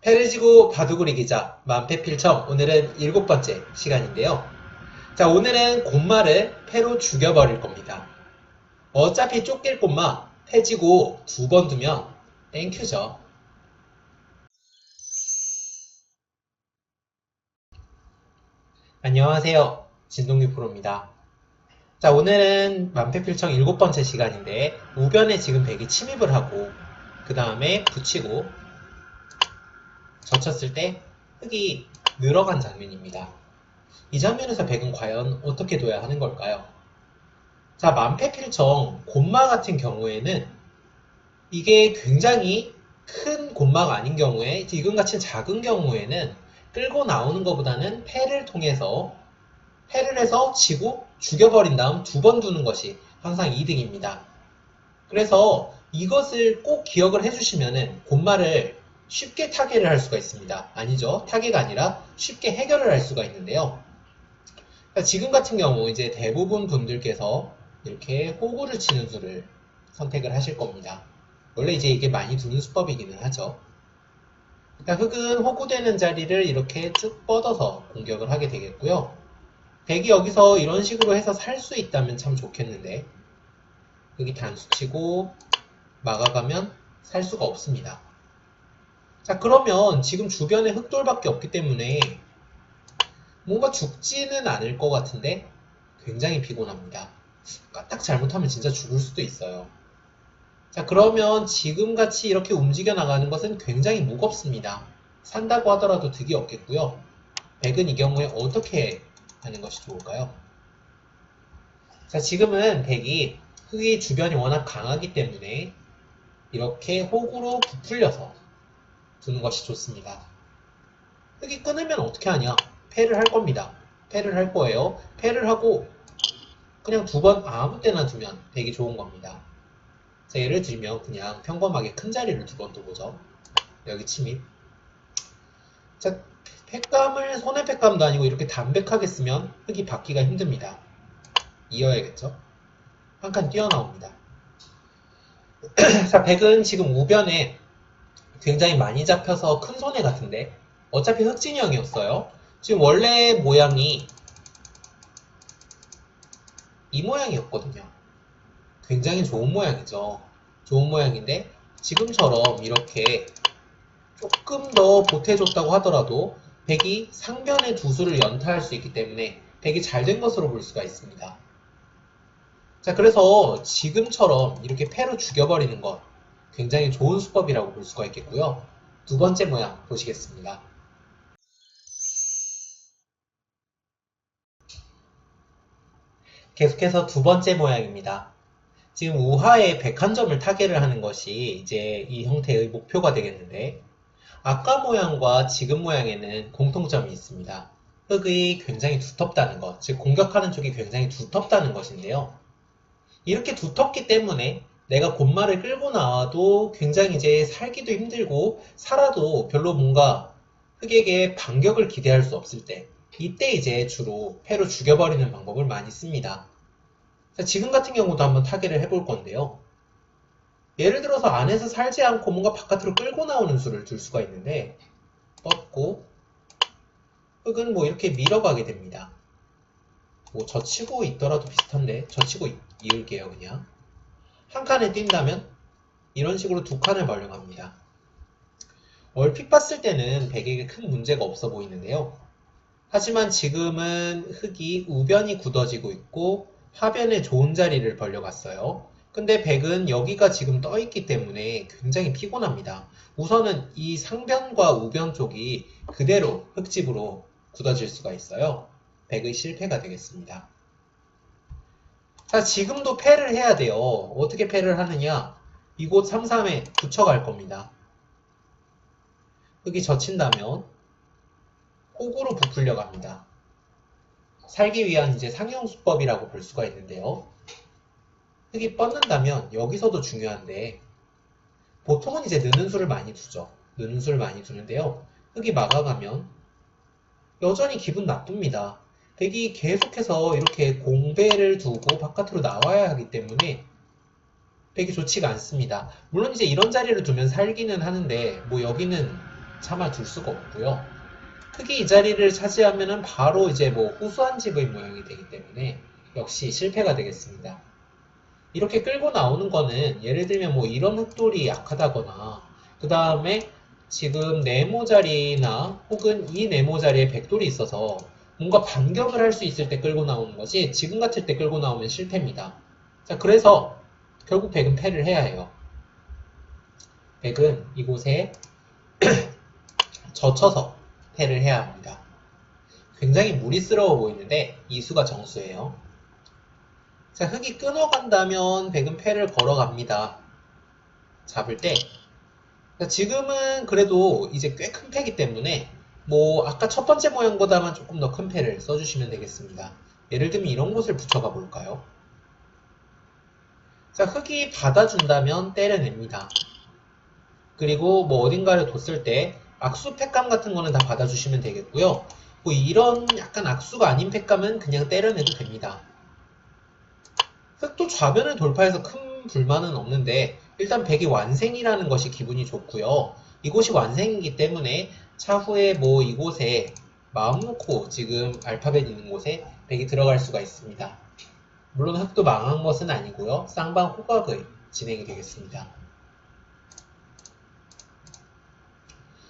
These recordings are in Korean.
패를 지고 바둑을 이기자 만패필청 오늘은 7번째 시간인데요. 자, 오늘은 곰마를 패로 죽여버릴 겁니다. 어차피 쫓길 곰마 패 지고 2번 두면 땡큐죠. 안녕하세요, 진동규 프로입니다. 자, 오늘은 만패필청 7번째 시간인데 우변에 지금 백이 침입을 하고 그 다음에 붙이고 젖혔을 때 흙이 늘어간 장면입니다. 이 장면에서 백은 과연 어떻게 둬야 하는 걸까요? 자, 만패필청 곰마 같은 경우에는 이게 굉장히 큰 곰마가 아닌 경우에 지금같이 작은 경우에는 끌고 나오는 것보다는 패를 해서 지고 죽여버린 다음 2번 두는 것이 항상 이득입니다. 그래서 이것을 꼭 기억을 해주시면은 곰마를 쉽게 타개를 할 수가 있습니다. 아니죠. 타개가 아니라 쉽게 해결을 할 수가 있는데요. 지금 같은 경우 이제 대부분 분들께서 이렇게 호구를 치는 수를 선택을 하실 겁니다. 원래 이제 이게 많이 두는 수법이기는 하죠. 그러니까 흙은 호구되는 자리를 이렇게 쭉 뻗어서 공격을 하게 되겠고요. 백이 여기서 이런 식으로 해서 살 수 있다면 참 좋겠는데 흙이 단수치고 막아가면 살 수가 없습니다. 자, 그러면 지금 주변에 흙돌밖에 없기 때문에 뭔가 죽지는 않을 것 같은데 굉장히 피곤합니다. 딱 잘못하면 진짜 죽을 수도 있어요. 자, 그러면 지금같이 이렇게 움직여 나가는 것은 굉장히 무겁습니다. 산다고 하더라도 득이 없겠고요. 백은 이 경우에 어떻게 하는 것이 좋을까요? 자, 지금은 백이 흙이 주변이 워낙 강하기 때문에 이렇게 호구로 부풀려서 두는 것이 좋습니다. 흙이 끊으면 어떻게 하냐? 패를 할 겁니다. 패를 할 거예요. 패를 하고 그냥 2번 아무 때나 두면 되게 좋은 겁니다. 자, 예를 들면 그냥 평범하게 큰 자리를 2번 두보죠. 여기 침입. 자, 팩감을 손의 팩감도 아니고 이렇게 담백하게 쓰면 흙이 받기가 힘듭니다. 이어야겠죠? 한 칸 뛰어나옵니다. 자, 백은 지금 우변에 굉장히 많이 잡혀서 큰 손해 같은데 어차피 흑진형이었어요. 지금 원래 모양이 이 모양이었거든요. 굉장히 좋은 모양이죠. 좋은 모양인데 지금처럼 이렇게 조금 더 보태줬다고 하더라도 백이 상변의 두 수를 연타할 수 있기 때문에 백이 잘 된 것으로 볼 수가 있습니다. 자, 그래서 지금처럼 이렇게 패로 죽여버리는 것 굉장히 좋은 수법이라고 볼 수가 있겠고요. 2번째 모양 보시겠습니다. 계속해서 2번째 모양입니다. 지금 우하에 101점을 타개를 하는 것이 이제 이 형태의 목표가 되겠는데 아까 모양과 지금 모양에는 공통점이 있습니다. 흙이 굉장히 두텁다는 것, 즉 공격하는 쪽이 굉장히 두텁다는 것인데요. 이렇게 두텁기 때문에 내가 곰마를 끌고 나와도 굉장히 이제 살기도 힘들고 살아도 별로 뭔가 흙에게 반격을 기대할 수 없을 때 이때 이제 주로 패로 죽여버리는 방법을 많이 씁니다. 자, 지금 같은 경우도 한번 타개를 해볼 건데요. 예를 들어서 안에서 살지 않고 뭔가 바깥으로 끌고 나오는 수를 둘 수가 있는데 뻗고 흙은 뭐 이렇게 밀어가게 됩니다. 뭐 젖히고 있더라도 비슷한데 젖히고 이을게요. 그냥 한 칸에 뛴다면 이런 식으로 2칸을 벌려갑니다. 얼핏 봤을 때는 백에게 큰 문제가 없어 보이는데요. 하지만 지금은 흙이 우변이 굳어지고 있고 하변에 좋은 자리를 벌려갔어요. 근데 백은 여기가 지금 떠있기 때문에 굉장히 피곤합니다. 우선은 이 상변과 우변 쪽이 그대로 흙집으로 굳어질 수가 있어요. 백의 실패가 되겠습니다. 자, 지금도 패를 해야 돼요. 어떻게 패를 하느냐? 이곳 3-3에 붙여갈 겁니다. 흙이 젖힌다면 호구로 부풀려 갑니다. 살기 위한 이제 상용수법이라고 볼 수가 있는데요. 흙이 뻗는다면 여기서도 중요한데 보통은 이제 느는 수를 많이 두죠. 느는 수를 많이 두는데요. 흙이 막아가면 여전히 기분 나쁩니다. 백이 계속해서 이렇게 공배를 두고 바깥으로 나와야 하기 때문에 백이 좋지가 않습니다. 물론 이제 이런 자리를 두면 살기는 하는데 뭐 여기는 차마 둘 수가 없고요. 흑이 이 자리를 차지하면은 바로 이제 뭐 후수한 집의 모양이 되기 때문에 역시 실패가 되겠습니다. 이렇게 끌고 나오는 거는 예를 들면 뭐 이런 흑돌이 약하다거나 그 다음에 지금 네모 자리나 혹은 이 네모 자리에 백돌이 있어서 뭔가 반격을 할 수 있을 때 끌고 나오는 거지 지금 같을 때 끌고 나오면 실패입니다. 자, 그래서 결국 백은 패를 해야 해요. 백은 이곳에 젖혀서 패를 해야 합니다. 굉장히 무리스러워 보이는데 이 수가 정수예요. 자, 흑이 끊어간다면 백은 패를 걸어갑니다. 잡을 때 지금은 그래도 이제 꽤 큰 패기 때문에 뭐 아까 첫 번째 모양보다만 조금 더 큰 패를 써주시면 되겠습니다. 예를 들면 이런 곳을 붙여가 볼까요? 자, 흑이 받아준다면 때려냅니다. 그리고 뭐 어딘가를 뒀을 때 악수 팩감 같은 거는 다 받아주시면 되겠고요. 뭐 이런 약간 악수가 아닌 팩감은 그냥 때려내도 됩니다. 흑도 좌변을 돌파해서 큰 불만은 없는데 일단 백이 완생이라는 것이 기분이 좋고요. 이곳이 완생이기 때문에 차후에 뭐 이곳에 마음 놓고 지금 알파벳 있는 곳에 백이 들어갈 수가 있습니다. 물론 흑도 망한 것은 아니고요. 쌍방 호각의 진행이 되겠습니다.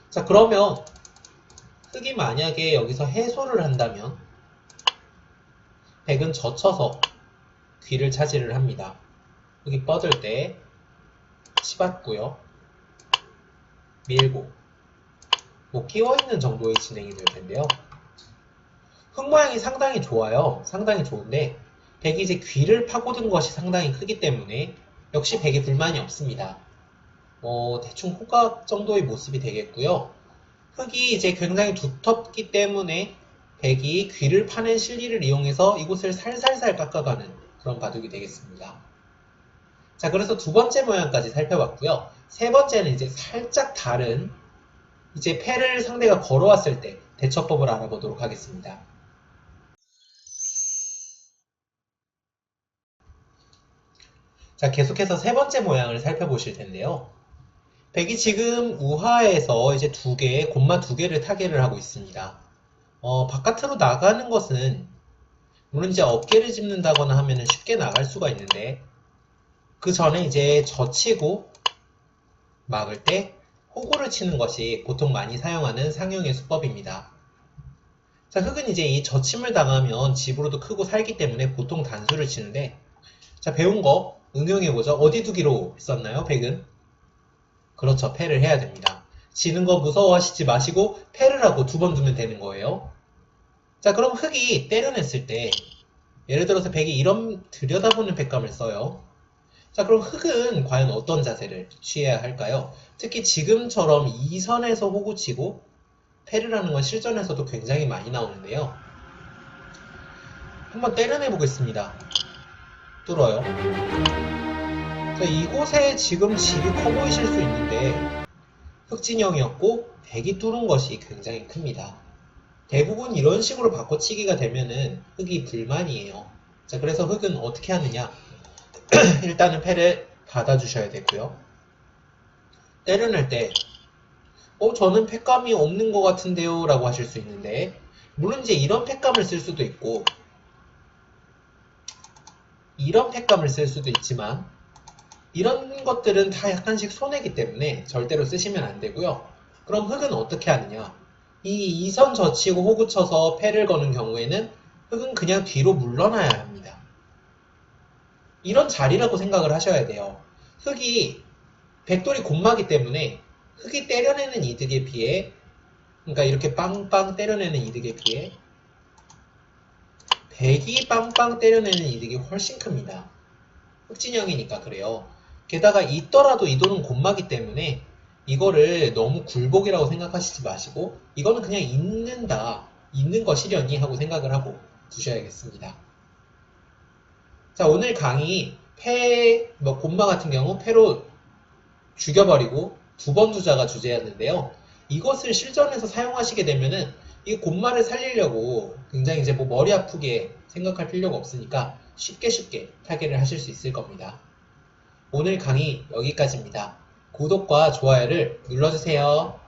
자, 그러면 흑이 만약에 여기서 해소를 한다면 백은 젖혀서 귀를 차지를 합니다. 흑이 뻗을 때 치받고요. 밀고 뭐 끼워있는 정도의 진행이 될 텐데요. 흑 모양이 상당히 좋아요. 상당히 좋은데 백이 이제 귀를 파고든 것이 상당히 크기 때문에 역시 백에 불만이 없습니다. 대충 호각 정도의 모습이 되겠고요. 흑이 이제 굉장히 두텁기 때문에 백이 귀를 파는 실리를 이용해서 이곳을 살살살 깎아가는 그런 바둑이 되겠습니다. 자, 그래서 두 번째 모양까지 살펴봤고요. 세 번째는 이제 살짝 다른 이제 패를 상대가 걸어왔을 때 대처법을 알아보도록 하겠습니다. 자, 계속해서 세 번째 모양을 살펴보실 텐데요. 백이 지금 우하에서 이제 곶마 두 개를 타개를 하고 있습니다. 바깥으로 나가는 것은 물론 이제 어깨를 짚는다거나 하면 쉽게 나갈 수가 있는데 그 전에 이제 젖히고 막을 때 호구를 치는 것이 보통 많이 사용하는 상용의 수법입니다. 자, 흑은 이제 이 젖힘을 당하면 집으로도 크고 살기 때문에 보통 단수를 치는데 자, 배운 거 응용해보죠. 어디 두기로 했었나요, 백은? 그렇죠. 패를 해야 됩니다. 지는 거 무서워하시지 마시고 패를 하고 두 번 두면 되는 거예요. 자, 그럼 흑이 때려냈을 때 예를 들어서 백이 이런 들여다보는 백감을 써요. 자, 그럼 흑은 과연 어떤 자세를 취해야 할까요? 특히 지금처럼 2선에서 호구치고 패를 하는 건 실전에서도 굉장히 많이 나오는데요. 한번 때려내 보겠습니다. 뚫어요. 자, 이곳에 지금 집이 커 보이실 수 있는데 흑진영이었고 백이 뚫은 것이 굉장히 큽니다. 대부분 이런 식으로 바꿔치기가 되면은 흑이 불만이에요. 자, 그래서 흑은 어떻게 하느냐? 일단은 패를 받아주셔야 되고요. 때려낼 때 저는 팩감이 없는 것 같은데요 라고 하실 수 있는데 물론 이제 이런 팩감을 쓸 수도 있고 이런 팩감을 쓸 수도 있지만 이런 것들은 다 약간씩 손해기 때문에 절대로 쓰시면 안 되고요. 그럼 흑은 어떻게 하느냐? 이 2선 젖히고 호구 쳐서 패를 거는 경우에는 흑은 그냥 뒤로 물러나야 합니다. 이런 자리라고 생각을 하셔야 돼요. 흑이 백돌이 곶마기 때문에 흑이 때려내는 이득에 비해 그러니까 이렇게 빵빵 때려내는 이득에 비해 백이 빵빵 때려내는 이득이 훨씬 큽니다. 흑진영이니까 그래요. 게다가 있더라도 이 돌은 곶마기 때문에 이거를 너무 굴복이라고 생각하시지 마시고 이거는 그냥 있는 것이려니 하고 생각을 하고 두셔야겠습니다. 자, 오늘 강의 곶마 같은 경우 패로 죽여버리고 두 번 두자가 주제였는데요. 이것을 실전에서 사용하시게 되면은 이 곶마를 살리려고 굉장히 이제 뭐 머리 아프게 생각할 필요가 없으니까 쉽게 타개를 하실 수 있을 겁니다. 오늘 강의 여기까지입니다. 구독과 좋아요를 눌러주세요.